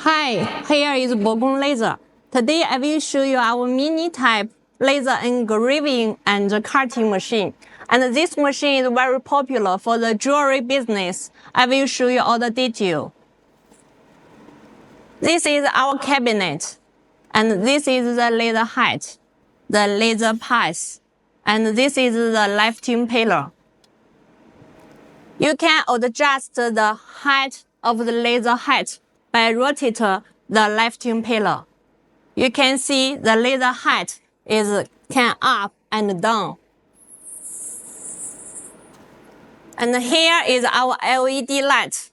Hi, here is BOGONG laser. Today I will show you our mini type laser engraving and cutting machine. And this machine is very popular for the jewelry business. I will show you all the detail. This is our cabinet. And this is the laser height, the laser path. And this is the lifting pillar. You can adjust the height of the laser height by rotate the lifting pillar. You can see the laser height can up and down. And here is our LED light.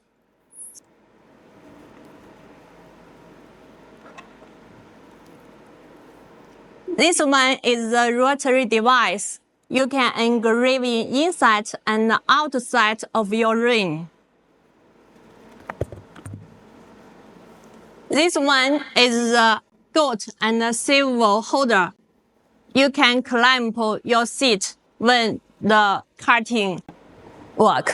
This one is the rotary device. You can engrave inside and outside of your ring. This one is the gold and the silver holder. You can clamp your seat when the cutting work.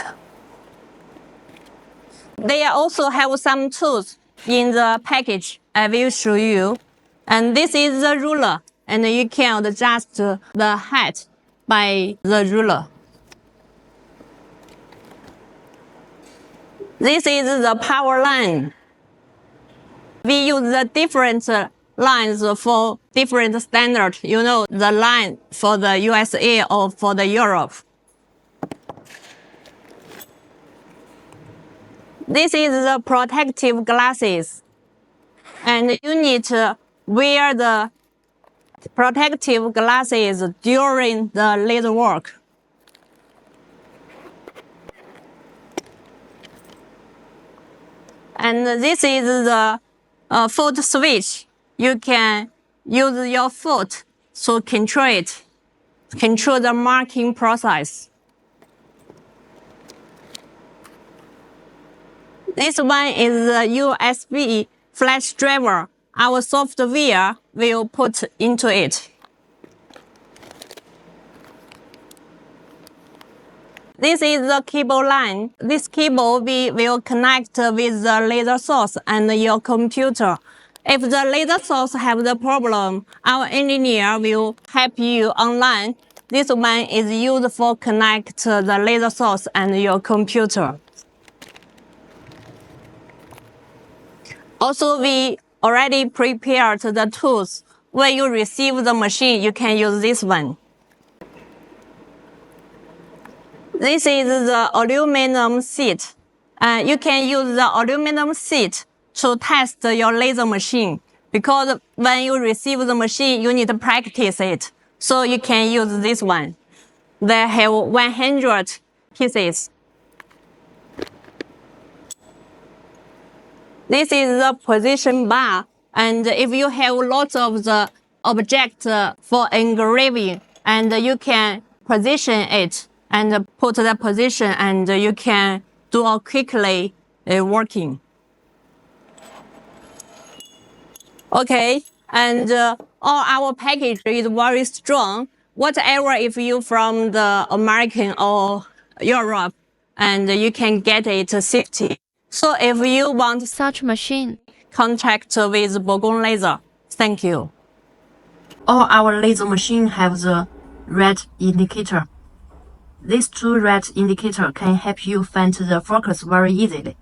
They also have some tools in the package I will show you. And this is the ruler, and you can adjust the height by the ruler. This is the power line. We use the different lines for different standards. You know, the line for the USA or for the Europe. This is the protective glasses. And you need to wear the protective glasses during the laser work. And this is the foot switch. You can use your foot to control it, control the marking process. This one is the USB flash driver. Our software will put into it. This is the cable line. This cable will connect with the laser source and your computer. If the laser source have the problem, our engineer will help you online. This one is used for connect the laser source and your computer. Also, we already prepared the tools. When you receive the machine, you can use this one. This is the aluminum sheet. You can use the aluminum sheet to test your laser machine. Because when you receive the machine, you need to practice it. So you can use this one. They have 100 pieces. This is the position bar. And if you have lots of the objects for engraving, and you can position it and put the position, and you can do it quickly working. Okay, and all our package is very strong. Whatever if you from the American or Europe, and you can get it safety. So if you want such machine, contact with BOGONG laser. Thank you. All our laser machine have the red indicator. These two red indicators can help you find the focus very easily.